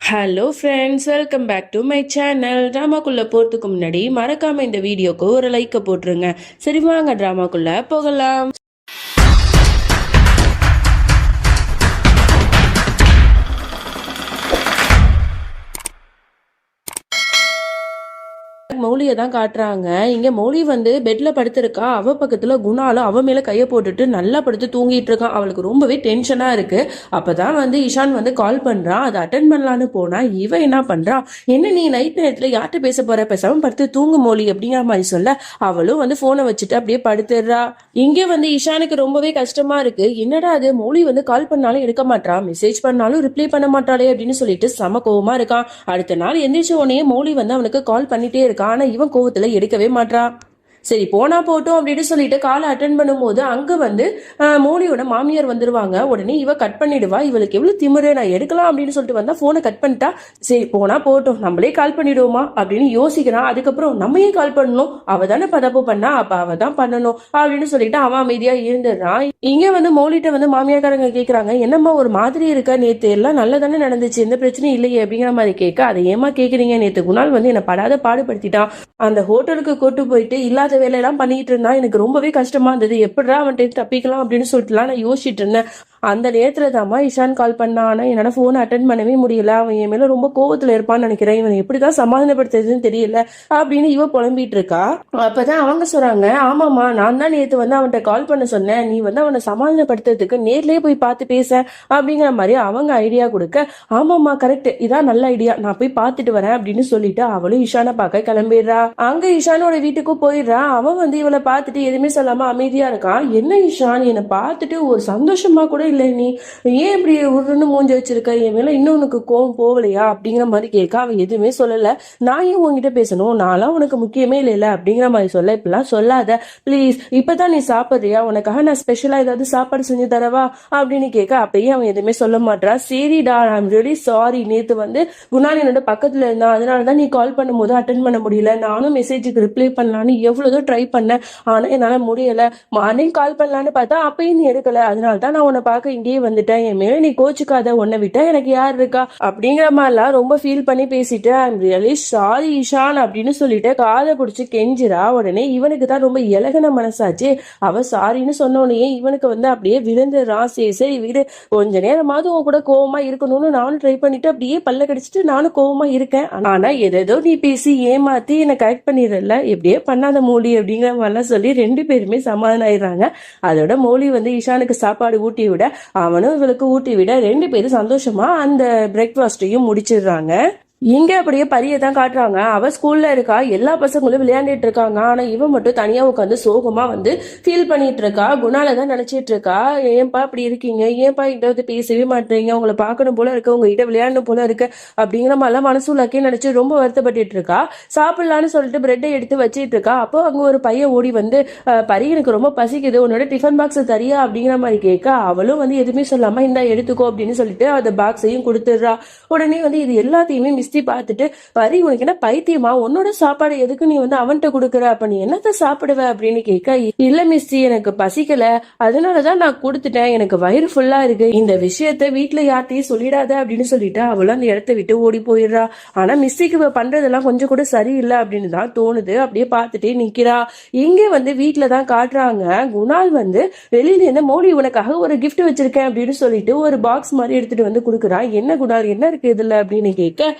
Hello friends, welcome back to my channel. ட்ராமாக்குள்ளே போகிறதுக்கு முன்னாடி மறக்காமல் இந்த வீடியோக்கு ஒரு லைக்கை போட்டுருங்க. சரி வாங்க ட்ராமாக்குள்ளே போகலாம். மௌலியை தான் காட்டுறாங்க. இங்க மௌலி பெட்ல படுத்திருக்கா. அவ பக்கத்துல குணாலும் அவ மேல கைய போட்டுட்டு நல்லா படுத்து தூங்கிட்டு இருக்கான். அவளுக்கு ரொம்பவே டென்ஷனா இருக்கு. அப்பதான் இஷான் கால் பண்றான். அதை அட்டன் பண்ணலான்னு போனா இவ என்ன பண்றான், என்ன நீ நைட் நேரத்துல யார்கிட்ட பேச போற, பேசாம படுத்து தூங்கு மௌலி அப்படிங்கிற மாதிரி சொல்ல அவளும் போனை வச்சுட்டு அப்படியே படுத்துடுறா. இங்க இஷானுக்கு ரொம்பவே கஷ்டமா இருக்கு. என்னடா அது, மௌலி கால் பண்ணாலும் எடுக்க மாட்டான், மெசேஜ் பண்ணாலும் ரிப்ளை பண்ண மாட்டாளே அப்படின்னு சொல்லிட்டு சம கோவமா இருக்கான். அடுத்த நாள் எந்திரிச்ச உடனே மௌலி அவனுக்கு கால் பண்ணிட்டே இருக்கான். ஆனா இவன் கோவத்துல எடுக்கவே மாட்டான். சரி போனா போட்டோம் அப்படின்னு சொல்லிட்டு காலை அட்டன் பண்ணும்போது அங்க மோனியோட மாமியார் வந்துருவாங்க. உடனே இவ கட் பண்ணிடுவா. இவளுக்கு எவ்வளவு திமிரு, நான் எடுக்கலாம் அப்படின்னு சொல்லிட்டு வந்தா போனை கட் பண்ணிட்டா. சரி போனா போட்டோம், நம்மளே கால் பண்ணிடுவோமா அப்படின்னு யோசிக்கிறான். அதுக்கப்புறம் நம்ம ஏன் கால் பண்ணணும், அவ தானே தப்பு பண்ணா, அப்ப அவ தான் பண்ணணும் அப்படின்னு சொல்லிட்டு அவன் அமைதியா இருந்துடுறான். இங்க மௌலிட்ட மாமியாக்காரங்க கேக்குறாங்க, என்னம்மா ஒரு மாதிரி இருக்க, நேத்து எல்லாம் நல்லதானே நடந்துச்சு, எந்த பிரச்சனையும் இல்லையே அப்படிங்கிற மாதிரி கேட்க, அதை ஏமா கேக்குறீங்க, நேத்து குணால் என்ன படாத பாடுபடுத்திட்டான். அந்த ஹோட்டலுக்கு கூட்டு போயிட்டு இல்லாத வேலையெல்லாம் பண்ணிட்டு இருந்தா எனக்கு ரொம்பவே கஷ்டமா இருந்தது. எப்படா அவன்கிட்ட தப்பிக்கலாம் அப்படின்னு சொல்லிட்டுலாம் நான் யோசிச்சுட்டு இருந்தேன். அந்த நேரத்துல தாமா இஷான் கால் பண்ணா. ஆனா என்னால போன் அட்டன் பண்ணவே முடியல. அவன் என் மேல ரொம்ப கோவத்துல இருப்பான்னு நினைக்கிறேன். இவன் எப்படிதான் சமாதானப்படுத்துறதுன்னு தெரியல அப்படின்னு இவ புலம்பிட்டு இருக்கா. அப்பதான் அவங்க சொல்றாங்க, ஆமாமா நான் தான் நேத்து அவன்கிட்ட கால் பண்ண சொன்னேன், நீ அவனை சமாதானப்படுத்துறதுக்கு நேர்லயே போய் பார்த்து பேச அப்படிங்கிற மாதிரி அவங்க ஐடியா கொடுக்க, ஆமாமா கரெக்ட், இதான் நல்ல ஐடியா, நான் போய் பார்த்துட்டு வரேன் அப்படின்னு சொல்லிட்டு அவளும் இஷானை பார்க்க கிளம்பிடுறா. அங்க இஷானோட வீட்டுக்கும் போயிடுறா. அவன் இவளை பார்த்துட்டு எதுவுமே சொல்லாம அமைதியா இருக்கான். என்ன இஷான், என்னை பார்த்துட்டு ஒரு சந்தோஷமா கூட இல்லை, நீ ஏன் இப்படி உருன்னு மூஞ்சி வச்சிருக்க, என் மேல இன்னும் உனக்கு கோவம் போகலையா அப்படிங்கிற மாதிரி கேட்க, அவன் எதுவுமே சொல்லல. நான் ஏன் உங்ககிட்ட பேசணும், நான்லாம் உனக்கு முக்கியமே இல்லைல்ல அப்படிங்கிற மாதிரி சொல்ல, இப்பெல்லாம் சொல்லாத ப்ளீஸ், இப்பதான் நீ சாப்பிடுறியா, உனக்காக நான் ஸ்பெஷலா ஏதாவது சாப்பாடு செஞ்சு தரவா அப்படின்னு கேட்க, அப்பயே அவன் எதுவுமே சொல்ல மாட்டான். சரிடா, ஐம் ரியலி சாரி, நேத்து குணால் என்னோட பக்கத்துல இருந்தான், அதனாலதான் நீ கால் பண்ணும் போது அட்டன் பண்ண முடியல, நானும் மெசேஜுக்கு ரிப்ளை பண்ணலான்னு எவ்வளவு ட்ரை பண்ணேன், ஆனா என்னால முடியல, மார்னிங் கால் பண்ணலான்னு பார்த்தா அப்பயும் நீ எடுக்கல, அதனாலதான் நான் உன்னை பார்க்க இங்கேயே வந்துட்டேன், என் மேல நீ கோச்சுக்காத, உன்னை விட்டா எனக்கு யார் இருக்கா அப்படிங்கிற மாதிரிலாம் ரொம்ப ஃபீல் பண்ணி பேசிட்டு, ஐம் ரியலி சாரி இஷான் அப்படின்னு சொல்லிட்டு காதை பிடிச்சி கெஞ்சிரா. உடனே இவனுக்கு தான் ரொம்ப இலகன மனசாச்சு. அவ சாரின்னு சொன்னோடனே இவனுக்கு அப்படியே விழுந்துடுறான். சரி சரி வீடு, கொஞ்ச நேரமாவது உன் கூட கோவமா இருக்கணும்னு நானும் ட்ரை பண்ணிட்டு அப்படியே பல்ல கடிச்சிட்டு நானும் கோவமா இருக்கேன், ஆனா எதோ நீ பேசி ஏமாத்தி என்னை கரெக்ட் பண்ணிடுறல, எப்படியே பண்ணாத மௌலி அப்படிங்கிற மாதிரிலாம் சொல்லி ரெண்டு பேருமே சமாதானம் ஆயிடுறாங்க. அதோட மௌலி இஷானுக்கு சாப்பாடு ஊட்டி விட, அவனும் இவளுக்கு ஊட்டி விட, ரெண்டு பேரும் சந்தோஷமா அந்த பிரேக்ஃபாஸ்டையும் முடிச்சிடுறாங்க. இங்க அப்படியே பரிய தான் காட்டுறாங்க. அவ ஸ்கூல்ல இருக்கா, எல்லா பசங்களும் விளையாண்டுட்டு இருக்காங்க. ஆனா இவன் மட்டும் தனியா உட்காந்து சோகமா ஃபீல் பண்ணிட்டு இருக்கா. குணால தான் நினைச்சிட்டு இருக்கா, ஏன்பா இப்படி இருக்கீங்க, ஏன்பா கிட்ட பேசவே மாட்டீங்க, உங்களை பார்க்கணும் போல இருக்கு, உங்ககிட்ட விளையாடணும் போல இருக்கு அப்படிங்கிற மாதிரிலாம் மனசுலாக்கே நினைச்சு ரொம்ப வருத்தப்பட்டு இருக்கா. சாப்பிடலான்னு சொல்லிட்டு பிரெட்டை எடுத்து வச்சிட்டு இருக்கா. அப்போ அங்க ஒரு பையன் ஓடி பரி எனக்கு ரொம்ப பசிக்குது, உன்னோட டிஃபன் பாக்ஸ் தரியா அப்படிங்கிற மாதிரி கேட்க, அவளும் எதுவுமே சொல்லாம இந்தா எடுத்துக்கோ அப்படின்னு சொல்லிட்டு அந்த பாக்ஸையும் கொடுத்துடுறா. உடனே இது எல்லாத்தையுமே பார்த்துட்டு, பரி உனக்கு என்ன பைத்தியமா, உன்னோட சாப்பாடு எதுக்கு நீ அவன்கிட்ட கொடுக்குற, அப்ப நீ என்னத்த சாப்பிடுவ அப்படின்னு கேட்க, இல்ல மிஸ்டி எனக்கு பசிக்கல, அதனாலதான் நான் கொடுத்துட்டேன், எனக்கு வயிறு ஃபுல்லா இருக்கு, இந்த விஷயத்த வீட்டுல யார்ட்டையும் சொல்லிடாத அப்படின்னு சொல்லிட்டு அவளும் அந்த இடத்த விட்டு ஓடி போயிடுறா. ஆனா மிஸ்டிக்கு பண்றதெல்லாம் கொஞ்சம் கூட சரியில்லை அப்படின்னு தான் தோணுது. அப்படியே பார்த்துட்டே நிக்கிறா. இங்க வீட்டுலதான் காட்டுறாங்க. குணால் வெளியில இருந்து மௌலி உனக்காக ஒரு கிஃப்ட் வச்சிருக்கேன் அப்படின்னு சொல்லிட்டு ஒரு பாக்ஸ் மாதிரி எடுத்துட்டு கொடுக்குறான். என்ன குணால் என்ன இருக்கு இதுல அப்படின்னு கேட்க,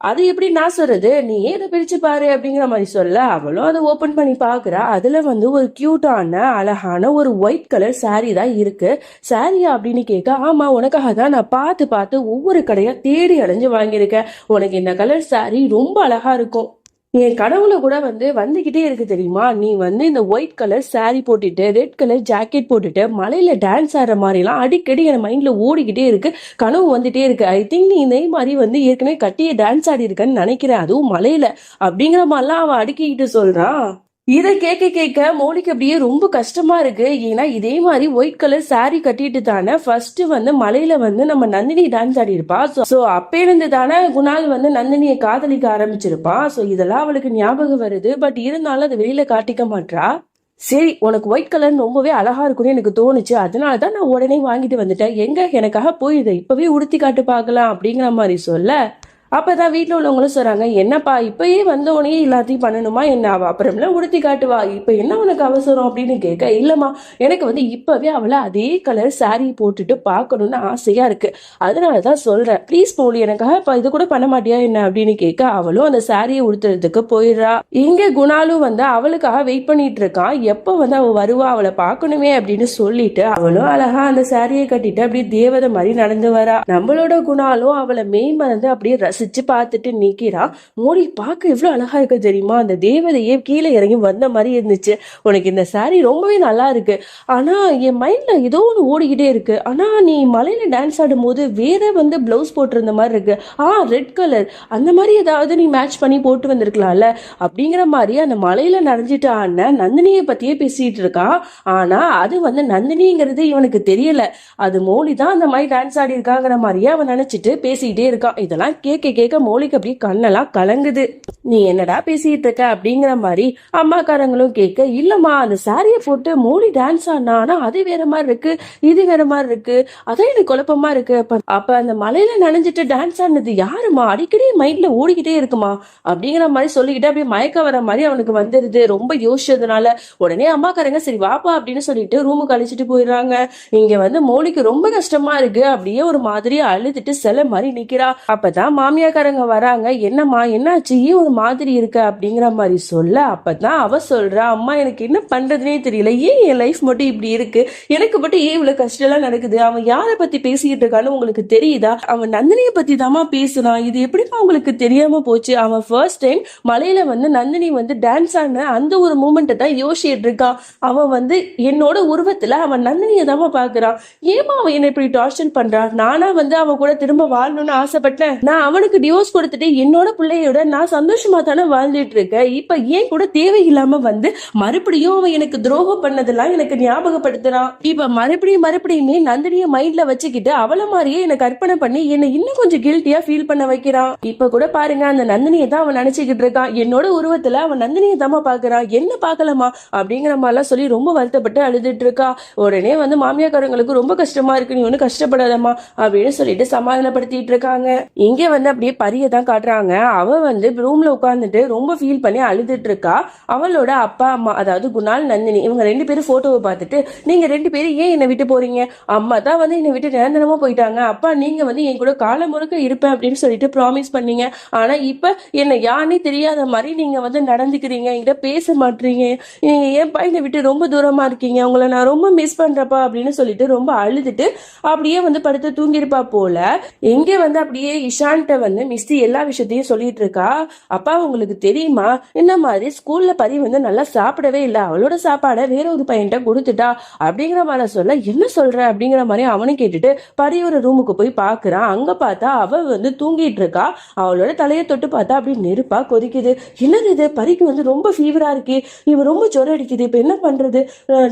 அது எப்படி நான் சொல்றது, நீ ஏதை பிரிச்சு பாரு அப்படிங்கிற மாதிரி சொல்ல, அவளும் அதை ஓபன் பண்ணி பாக்குறா. அதுல ஒரு கியூட்டான அழகான ஒரு ஒயிட் கலர் சாரி தான் இருக்கு. சாரியா அப்படின்னு கேட்க, ஆமா உனக்காக தான் நான் பார்த்து பார்த்து ஒவ்வொரு கடையா தேடி அலைஞ்சு வாங்கியிருக்கேன், உனக்கு இந்த கலர் சாரி ரொம்ப அழகா இருக்கும், என் கனவுல கூட வந்துகிட்டே இருக்கு தெரியுமா, நீ இந்த ஒயிட் கலர் சாரி போட்டுட்டு ரெட் கலர் ஜாக்கெட் போட்டுட்டு மலையில டான்ஸ் ஆடுற மாதிரி எல்லாம் அடிக்கடி என் மைண்ட்ல ஓடிக்கிட்டே இருக்கு, கனவு வந்துட்டே இருக்கு, ஐ திங்க் நீ இதே மாதிரி ஏற்கனவே கட்டிய டான்ஸ் ஆடி இருக்கன்னு நினைக்கிறேன், அதுவும் மலையில அப்படிங்கிற மாதிரிலாம் அவன் அடுக்கிக்கிட்டு சொல்றான். இதை கேட்க கேட்க மௌலிக்கு அப்படியே ரொம்ப கஷ்டமா இருக்கு. ஏன்னா இதே மாதிரி ஒயிட் கலர் சாரி கட்டிட்டு தானே ஃபர்ஸ்ட் மலையில நம்ம நந்தினி டான்ஸ் ஆடி இருப்பா. சோ அப்ப இருந்து தானே குணால் நந்தினியை காதலிக்க ஆரம்பிச்சிருப்பான். சோ இதெல்லாம் அவளுக்கு ஞாபகம் வருது. பட் இருந்தாலும் அதை வெளியில காட்டிக்க மாட்டா. சரி உனக்கு ஒயிட் கலர் ரொம்பவே அழகா இருக்கும்னு எனக்கு தோணுச்சு, அதனாலதான் நான் உடனே வாங்கிட்டு வந்துட்டேன், எங்க எனக்காக போய் இதை இப்பவே உடுத்தி காட்டு பார்க்கலாம் அப்படிங்கிற மாதிரி சொல்ல, அப்பதான் வீட்டுல உள்ளவங்களும் சொல்றாங்க, என்னப்பா இப்பயே வந்த உடனே எல்லாத்தையும் பண்ணணுமா என்ன? அவ அப்புறம்லாம் உடுத்தி காட்டுவா, இப்ப என்ன உனக்கு அவசரம் அப்படின்னு கேட்க, இல்லம்மா எனக்கு வந்து இப்பவே அவளை அதே கலர் saree போட்டுட்டு பார்க்கணும்னு ஆசையா இருக்கு, அதனாலதான் சொல்றேன், ப்ளீஸ் மௌலி எனக்காக இப்ப இது கூட பண்ண மாட்டியா என்ன அப்படின்னு கேட்க, அவளும் அந்த சாரியை உடுத்துறதுக்கு போயிடுறா. இங்க குணாலும் வந்து அவளுக்காக வெயிட் பண்ணிட்டு இருக்கான், எப்ப வந்து அவ வருவா அவளை பார்க்கணுமே அப்படின்னு சொல்லிட்டு அவளும் அழகா அந்த சாரியை கட்டிட்டு அப்படியே தேவதை மாதிரி நடந்து வரா. நம்மளோட குணாலும் அவளை மெய் மறந்து அப்படியே ரசிச்சு பார்த்துட்டு நிக்கிறா. மோடி பார்க்க எவ்வளவு அழகா இருக்கு தெரியுமா, அந்த தேவதையே கீழே இறங்கி வந்த மாதிரி இருந்துச்சு, உனக்கு இந்த சாரி ரொம்பவே நல்லா இருக்கு, ஆனா என் மைண்ட்ல ஏதோ ஒன்று ஓடிக்கிட்டே இருக்கு, ஆனா நீ மலையில டான்ஸ் ஆடும் போது வேற வந்து பிளவுஸ் போட்டிருந்த மாதிரி இருக்கு, ரெட் கலர் அந்த மாதிரி ஏதாவது நீ மேட்ச் பண்ணி போட்டு வந்திருக்கலாம்ல அப்படிங்கிற மாதிரி அந்த மலையில நனைஞ்சிட்டு ஆன நந்தினியை பத்தியே பேசிட்டு இருக்கா. ஆனா அது வந்து நந்தினிங்கிறது இவனுக்கு தெரியல, அது மோலி தான் அந்த மாதிரி டான்ஸ் ஆடி இருக்காங்கிற மாதிரியே அவன் நினைச்சிட்டு பேசிக்கிட்டே இருக்கான். இதெல்லாம் கேட்க கேட்க மோலிக்கு அப்படியே கண்ணெல்லாம் கலங்குது. நீ என்னடா பேசிட்டு இருக்க அப்படிங்கிற மாதிரி அம்மாக்காரங்களும் கேட்க, இல்லம்மா அந்த சாரியை போட்டு மோலி டான்ஸ் ஆனா ஆனா அது வேற மாதிரி இருக்கு, இது வேற மாதிரி இருக்கு, அதான் எனக்கு குழப்பமா இருக்கு. அப்ப அந்த மலையில நனைஞ்சிட்டு டான்ஸ் ஆனது யாருமா, அடிக்கடி மைண்ட்ல ஓடிக்கிட்டே இருக்குமா அப்படிங்கிற மாதிரி சொல்லிக்கிட்டு அப்படியே மயக்க வர மாதிரி அவனுக்கு வந்துருது ரொம்ப யோசிச்சதுனால. உடனே அம்மாக்காரங்க சரி வாப்பா அப்படின்னு சொல்லிட்டு ரூமுக்கு அழிச்சிட்டு போயிடுறாங்க. இங்க வந்து மோலிக்கு ரொம்ப கஷ்டமா இருக்கு, அப்படியே ஒரு மாதிரி அழுதுட்டு சில மாதிரி நிக்கிறா. அப்பதான் மாமியாக்காரங்க வராங்க, என்னம்மா என்னாச்சு ஏன் ஒரு மாதிரி இருக்கு அப்படிங்கிற மாதிரி சொல்ல, அப்பதான் அவ சொல்றா, அம்மா எனக்கு என்ன பண்றதுனே தெரியல, ஏன் என் லைஃப் மட்டும் இப்படி இருக்கு, எனக்கு மட்டும் ஏன் இவ்வளவு கஷ்டம் எல்லாம் நடக்குது, அவன் யாரை பத்தி பேசிக்கிட்டு இருக்கான்னு உங்களுக்கு தெரியுதா, அவன் நந்தினியை பத்தி தாமா பேசுறான், இது எப்படிமா உங்களுக்கு தெரியாம போச்சு, அவன் ஃபர்ஸ்ட் டைம் மலையில வந்து நந்தினி வந்து டான்ஸ் ஆன அந்த ஒரு மூமெண்ட்டை தான் யோசிச்சுட்டு இருக்கான், அவன் வந்து என்னோட உருவத்துல அவன் நந்தினியை தாமா பாக்குறான், ஏமா அவன் என்ன இப்படி டார்ச்சர் பண்றான், நானா வந்து அவன் கூட திரும்ப வாழணும்னு ஆசைப்பட்டேன், நான் அவனுக்கு டிவோர்ஸ் கொடுத்துட்டு என்னோட பிள்ளையோட நான் சந்தோஷமா தானே வாழ்ந்துட்டு இருக்கேன், இப்ப ஏன் கூட தேவையில்லாம வந்து மறுபடியும் அவன் எனக்கு துரோகம் பண்ணதெல்லாம் எனக்கு ஞாபகப்படுத்துறான், இப்ப மறுபடியுமே நந்தினிய மைண்ட்ல வச்சுக்கிட்டு அவள மாதிரியே எனக்கு கற்பனை பண்ணி என்ன இன்னும் கொஞ்சம் கில்ட்டியா ஃபீல் பண்ண வைக்கிறான், இப்ப கூட பாருங்க அந்த நந்தினியை தான் அவன் நினைச்சுக்கிட்டு இருக்கான், என்னோட உருவத்துல அவன் நந்தினியை தாமா பாக்குறான், என்ன பாக்கலாமா அப்படிங்கிற மாதிரிலாம் சொல்லி ரொம்ப வருத்தப்பட்டு அழுதுட்டு இருக்கா. உடனே வந்து மாமியாக்காரங்களுக்கு ரொம்ப கஷ்டமா இருக்கு, நீ ஒண்ணு கஷ்டப்படாதம்மா அப்படின்னு சொல்லிட்டு சமாதானப்படுத்திட்டு இருக்காங்க. இங்க வந்து அப்படியே பரிய தான் காட்டுறாங்க, அவ வந்து ரூம்ல உட்கார்ந்துட்டு ரொம்ப ஃபீல் பண்ணி அழுதுட்டு இருக்கா. அவளோட அப்பா அம்மா அதாவது குணால் நந்தினி இவங்க ரெண்டு பேரும் போட்டோவை பார்த்துட்டு, நீங்க ரெண்டு பேரும் ஏன் என்னை விட்டு போறீங்க, அம்மா தான் வந்து என்னை விட்டு நிரந்தரமா போயிட்டாங்க, அப்பா நீங்க வந்து என் கூட காலம் முழுக்க இருப்பேன் அப்படின்னு சொல்லிட்டு ப்ராமிஸ் பண்ணீங்க, ஆனா இப்ப என்ன யாருன்னே தெரியாத மாதிரி நீங்க வந்து நடந்துக்கிறீங்க, என்கிட்ட பேச மாட்டீங்க, நீங்க ஏன்பா என்னை விட்டு ரொம்ப தூரமா இருக்கீங்க, உங்களை நான் ரொம்ப மிஸ் பண்றப்பா அப்படின்னு சொல்லிட்டு ரொம்ப அழுதுட்டு அப்படியே வந்து படுத்து தூங்கிருப்பா போல. எங்க வந்து அப்படியே இஷான்ட்ட வந்து மிஸ்டி எல்லா விஷயத்தையும் சொல்லிட்டு இருக்கா, அப்பா உங்களுக்கு தெரியுமா இந்த மாதிரி ஸ்கூல்ல பரி வந்து நல்லா சாப்பிடவே இல்லை, அவளோட சாப்பாடை வேற ஒரு பையன்ட்ட கொடுத்துட்டா அப்படிங்கிற மாதிரி சொல்ல, என்ன சொல்ற அப்படிங்கிற மாதிரி அவனு கேட்டுட்டு பரியோட ரூமுக்கு போய் பாக்குறான். அங்க பார்த்தா அவ வந்து தூங்கிட்டு இருக்கா, அவளோட தலையை தொட்டு பார்த்தா அப்படி நெருப்பா கொதிக்குது, என்னது இது பரிக்கு வந்து ரொம்ப ஃபீவரா இருக்கு, இவன் ரொம்ப ஜொரம் அடிக்குது, இப்ப என்ன பண்றது,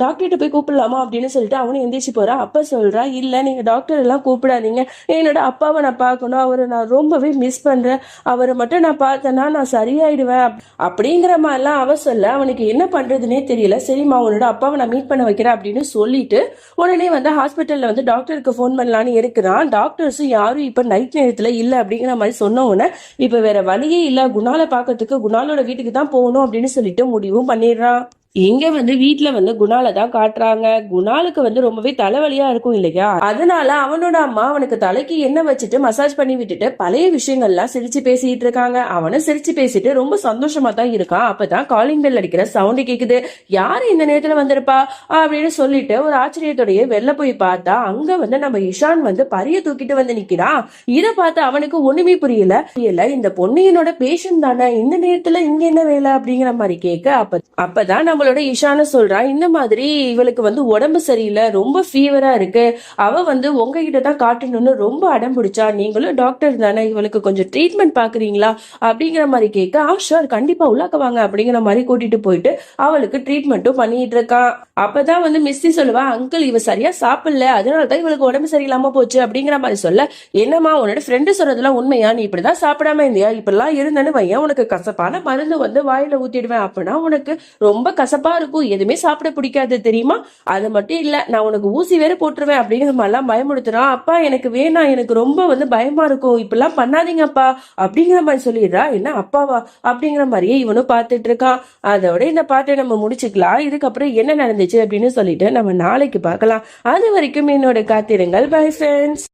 டாக்டர்கிட்ட போய் கூப்பிடலாமா அப்படின்னு சொல்லிட்டு அவனு எந்திரிச்சு போறா. அப்ப சொல்றா, இல்ல நீங்க டாக்டர் எல்லாம் கூப்பிடாதீங்க, என்னோட அப்பாவை நான் பார்க்கணும், அவரை நான் ரொம்பவே மிஸ் பண்றேன், அவரை மட்டும் நான் பார்த்தேன்னா நான் சரியாயிடுவேன் அப்படிங்கிற மாதிரிலாம் அவ சொல்ல, அவனுக்கு என்ன பண்றதுன்னே தெரியல. சரிம்மா உன்னோட அப்பாவை நான் மீட் பண்ண வைக்கிறேன் அப்படின்னு சொல்லிட்டு உடனே வந்து ஹாஸ்பிட்டல்ல வந்து டாக்டருக்கு ஃபோன் பண்ணலான்னு இருக்கிறான். டாக்டர்ஸும் யாரும் இப்ப நைட் நேரத்துல இல்ல அப்படிங்கிற மாதிரி சொன்ன உடனே இப்ப வேற வழியே இல்ல, குணாலை பார்க்கறதுக்கு குணாலோட வீட்டுக்கு தான் போகணும் அப்படின்னு சொல்லிட்டு முடிவும் பண்ணிடுறான். இங்க வந்து வீட்டுல வந்து குணால தான் காட்டுறாங்க. குணாலுக்கு வந்து ரொம்பவே தலைவலியா இருக்கும் இல்லையா, அதனால அவனோட அம்மா அவனுக்கு தலைக்கு எண்ணெய் வச்சுட்டு மசாஜ் பண்ணி விட்டுட்டு பழைய விஷயங்கள்லாம் சிரிச்சு பேசிட்டு இருக்காங்க. அவனும் சிரிச்சு பேசிட்டு ரொம்ப சந்தோஷமா தான் இருக்கான். அப்பதான் காலிங் பெல் அடிக்கிற சவுண்ட் கேக்குது. யாரு இந்த நேரத்துல வந்திருப்பா அப்படின்னு சொல்லிட்டு ஒரு ஆச்சரியத்தோடைய வெளில போய் பார்த்தா அங்க வந்து நம்ம இஷான் வந்து பரிய தூக்கிட்டு வந்து நிக்கிறான். இத பார்த்து அவனுக்கு ஒண்ணுமே புரியல. இந்த பொண்ணு என்னோட பேஷண்ட் தானே, இந்த நேரத்துல இங்க என்ன வேலை அப்படிங்கிற மாதிரி கேட்க, அப்பதான் நம்ம இஷான சொல்றா, இந்த மாதிரி இவளுக்கு வந்து உடம்பு சரியில்லை, ரொம்ப ஃபீவரா இருக்கு, அவ வந்து உங்ககிட்ட தான் காட்டணும்னு ரொம்ப அடம் பிடிச்சா, நீங்களும் டாக்டர் தானே, இவளுக்கு கொஞ்சம் ட்ரீட்மெண்ட் பாக்குறீங்களா அப்படிங்கிற மாதிரி கேட்க, ஷூர் கண்டிப்பா உள்ளாக்குவாங்க அப்படிங்கிற மாதிரி கூட்டிட்டு போயிட்டு அவளுக்கு ட்ரீட்மெண்ட்டும் பண்ணிட்டு இருக்கான். அப்பதான் வந்து மிஸ்ஸி சொல்லுவா, அங்கிள் இவ சரியா சாப்பிடல, அதனாலதான் இவளுக்கு உடம்பு சரியில்லாம போச்சு அப்படிங்கிற மாதிரி சொல்ல, என்னம்மா உன்னோட ஃப்ரெண்டு சொல்றதுலாம் உண்மையா, நீ இப்படிதான் சாப்பிடாம இருந்தியா, இப்படிலாம் இருந்தேன்னு வையன் உனக்கு கசப்பான மருந்து வந்து வாயில ஊத்திடுவேன், அப்படின்னா உனக்கு ரொம்ப கச கசப்பா இருக்கும், எதுவுமே சாப்பிட பிடிக்காது தெரியுமா? அது மட்டும் இல்ல, நான் உனக்கு ஊசி வேற போட்டுருவேன் அப்படிங்கிற மாதிரிலாம் பயமுறுத்துறான். அப்பா எனக்கு வேணாம், எனக்கு ரொம்ப வந்து பயமா இருக்கும், இப்பெல்லாம் பண்ணாதீங்கப்பா அப்படிங்கிற மாதிரி சொல்லிடுறா. என்ன அப்பாவா அப்படிங்கிற மாதிரியே இவனும் பார்த்துட்டு இருக்கான். அதோட இந்த பாட்டை நம்ம முடிச்சுக்கலாம். இதுக்கப்புறம் என்ன நடந்துச்சு அப்படின்னு சொல்லிட்டு நம்ம நாளைக்கு பார்க்கலாம். அது வரைக்கும் என்னோட காத்திருங்கள். Bye friends.